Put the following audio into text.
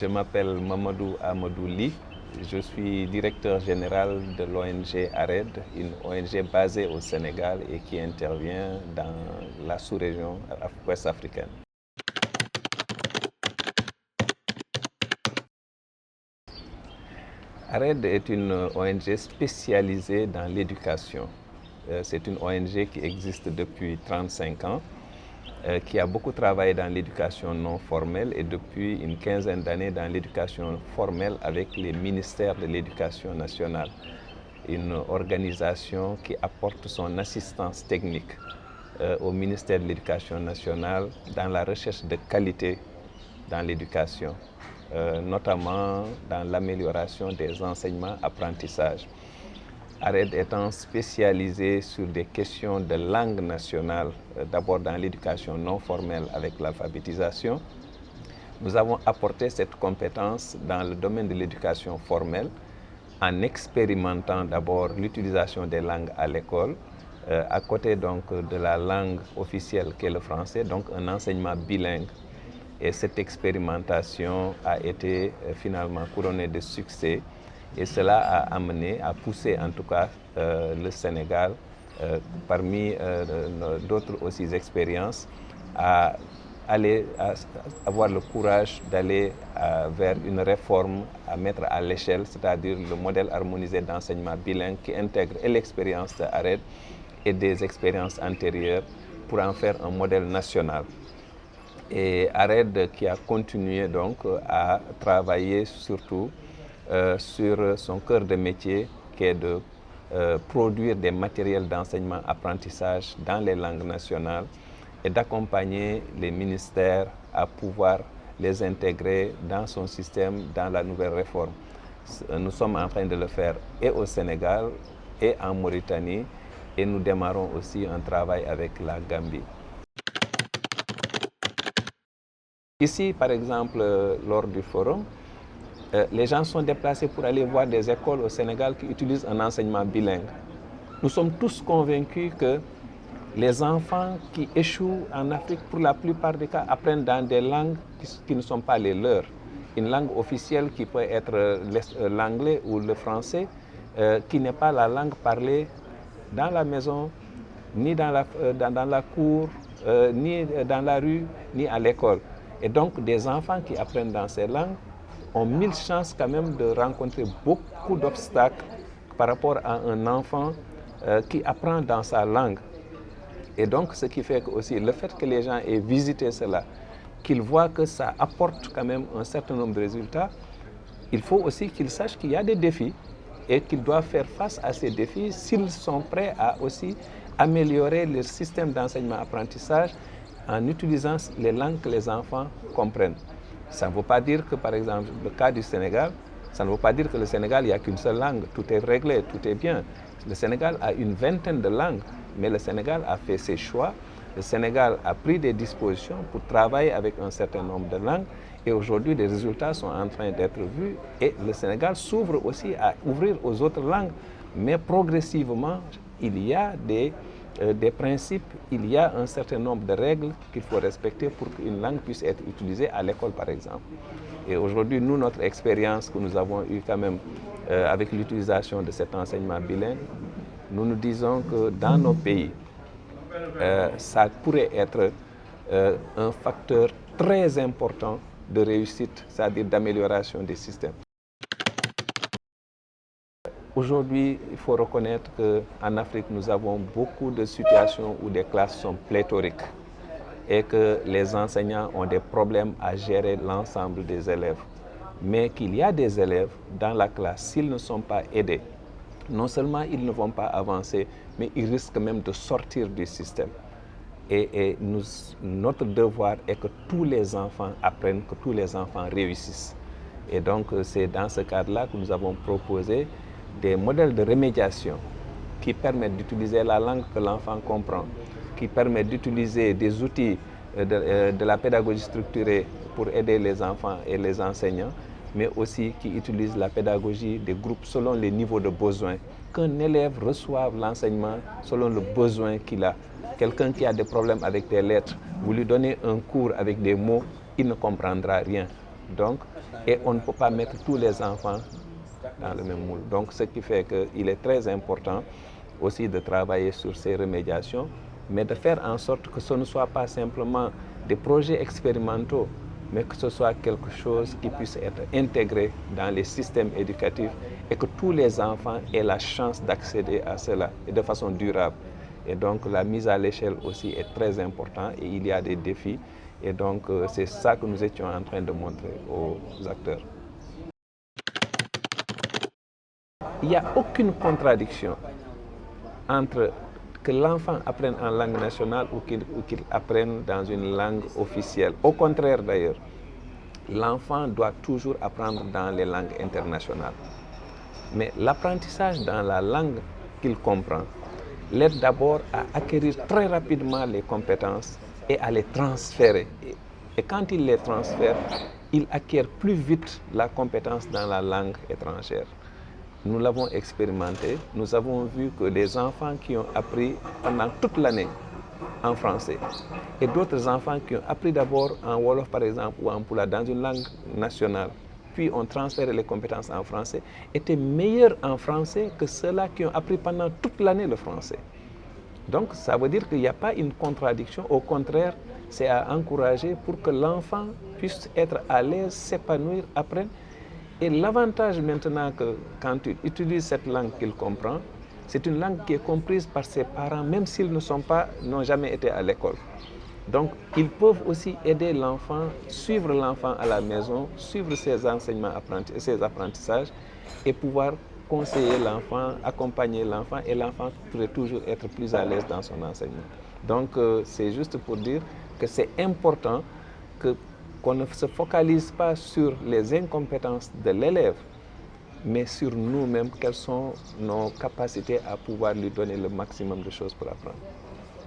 Je m'appelle Mamadou Amadou Ly, je suis directeur général de l'ONG ARED, une ONG basée au Sénégal et qui intervient dans la sous-région ouest africaine. ARED est une ONG spécialisée dans l'éducation. C'est une ONG qui existe depuis 35 ans, qui a beaucoup travaillé dans l'éducation non formelle et depuis une quinzaine d'années dans l'éducation formelle avec les ministères de l'Éducation nationale. Une organisation qui apporte son assistance technique au ministère de l'Éducation nationale dans la recherche de qualité dans l'éducation, notamment dans l'amélioration des enseignements-apprentissages. ARED étant spécialisé sur des questions de langue nationale, d'abord dans l'éducation non formelle avec l'alphabétisation, nous avons apporté cette compétence dans le domaine de l'éducation formelle en expérimentant d'abord l'utilisation des langues à l'école, à côté donc de la langue officielle qui est le français, donc un enseignement bilingue. Et cette expérimentation a été finalement couronnée de succès. Et cela a amené, a poussé en tout cas le Sénégal, parmi d'autres aussi expériences, à avoir le courage d'aller vers une réforme à mettre à l'échelle, c'est-à-dire le modèle harmonisé d'enseignement bilingue qui intègre et l'expérience de ARED et des expériences antérieures pour en faire un modèle national. Et ARED qui a continué donc à travailler surtout sur son cœur de métier qui est de produire des matériels d'enseignement-apprentissage dans les langues nationales et d'accompagner les ministères à pouvoir les intégrer dans son système, dans la nouvelle réforme. Nous sommes en train de le faire et au Sénégal et en Mauritanie et nous démarrons aussi un travail avec la Gambie. Ici, par exemple, lors du forum, les gens sont déplacés pour aller voir des écoles au Sénégal qui utilisent un enseignement bilingue. Nous sommes tous convaincus que les enfants qui échouent en Afrique, pour la plupart des cas, apprennent dans des langues qui ne sont pas les leurs. Une langue officielle qui peut être l'anglais ou le français, qui n'est pas la langue parlée dans la maison, ni dans la cour, ni dans la rue, ni à l'école. Et donc, des enfants qui apprennent dans ces langues ont 1000 chances quand même de rencontrer beaucoup d'obstacles par rapport à un enfant qui apprend dans sa langue. Et donc, ce qui fait que aussi le fait que les gens aient visité cela, qu'ils voient que ça apporte quand même un certain nombre de résultats, il faut aussi qu'ils sachent qu'il y a des défis et qu'ils doivent faire face à ces défis s'ils sont prêts à aussi améliorer le système d'enseignement-apprentissage en utilisant les langues que les enfants comprennent. Ça ne veut pas dire que, par exemple, le cas du Sénégal, ça ne veut pas dire que le Sénégal, il n'y a qu'une seule langue, tout est réglé, tout est bien. Le Sénégal a une vingtaine de langues, mais le Sénégal a fait ses choix. Le Sénégal a pris des dispositions pour travailler avec un certain nombre de langues et aujourd'hui, des résultats sont en train d'être vus et le Sénégal s'ouvre aussi à ouvrir aux autres langues. Mais progressivement, il y a des principes, il y a un certain nombre de règles qu'il faut respecter pour qu'une langue puisse être utilisée à l'école, par exemple. Et aujourd'hui, nous, notre expérience que nous avons eue quand même avec l'utilisation de cet enseignement bilingue, nous nous disons que dans nos pays, ça pourrait être un facteur très important de réussite, c'est-à-dire d'amélioration des systèmes. Aujourd'hui, il faut reconnaître qu'en Afrique, nous avons beaucoup de situations où des classes sont pléthoriques et que les enseignants ont des problèmes à gérer l'ensemble des élèves. Mais qu'il y a des élèves dans la classe, s'ils ne sont pas aidés, non seulement ils ne vont pas avancer, mais ils risquent même de sortir du système. Et notre devoir est que tous les enfants apprennent, que tous les enfants réussissent. Et donc, c'est dans ce cadre-là que nous avons proposé des modèles de remédiation qui permettent d'utiliser la langue que l'enfant comprend, qui permettent d'utiliser des outils de la pédagogie structurée pour aider les enfants et les enseignants, mais aussi qui utilisent la pédagogie des groupes selon les niveaux de besoin. Qu'un élève reçoive l'enseignement selon le besoin qu'il a. Quelqu'un qui a des problèmes avec des lettres, vous lui donnez un cours avec des mots, il ne comprendra rien. Donc, et on ne peut pas mettre tous les enfants dans le même moule. Donc, ce qui fait qu'il est très important aussi de travailler sur ces remédiations, mais de faire en sorte que ce ne soit pas simplement des projets expérimentaux, mais que ce soit quelque chose qui puisse être intégré dans les systèmes éducatifs et que tous les enfants aient la chance d'accéder à cela et de façon durable. Et donc la mise à l'échelle aussi est très importante et il y a des défis. Et donc c'est ça que nous étions en train de montrer aux acteurs. Il n'y a aucune contradiction entre que l'enfant apprenne en langue nationale ou qu'il apprenne dans une langue officielle. Au contraire d'ailleurs, l'enfant doit toujours apprendre dans les langues internationales. Mais l'apprentissage dans la langue qu'il comprend l'aide d'abord à acquérir très rapidement les compétences et à les transférer. Et quand il les transfère, il acquiert plus vite la compétence dans la langue étrangère. Nous l'avons expérimenté, nous avons vu que les enfants qui ont appris pendant toute l'année en français et d'autres enfants qui ont appris d'abord en Wolof par exemple ou en Pula dans une langue nationale, puis ont transféré les compétences en français, étaient meilleurs en français que ceux-là qui ont appris pendant toute l'année le français. Donc ça veut dire qu'il n'y a pas une contradiction, au contraire, c'est à encourager pour que l'enfant puisse être à l'aise, s'épanouir, apprendre. Et l'avantage maintenant que quand il utilise cette langue qu'il comprend, c'est une langue qui est comprise par ses parents, même s'ils n'ont jamais été à l'école. Donc, ils peuvent aussi aider l'enfant, suivre l'enfant à la maison, suivre ses enseignements, ses apprentissages et pouvoir conseiller l'enfant, accompagner l'enfant et l'enfant pourrait toujours être plus à l'aise dans son enseignement. Donc, c'est juste pour dire que c'est important qu'on ne se focalise pas sur les incompétences de l'élève, mais sur nous-mêmes, quelles sont nos capacités à pouvoir lui donner le maximum de choses pour apprendre.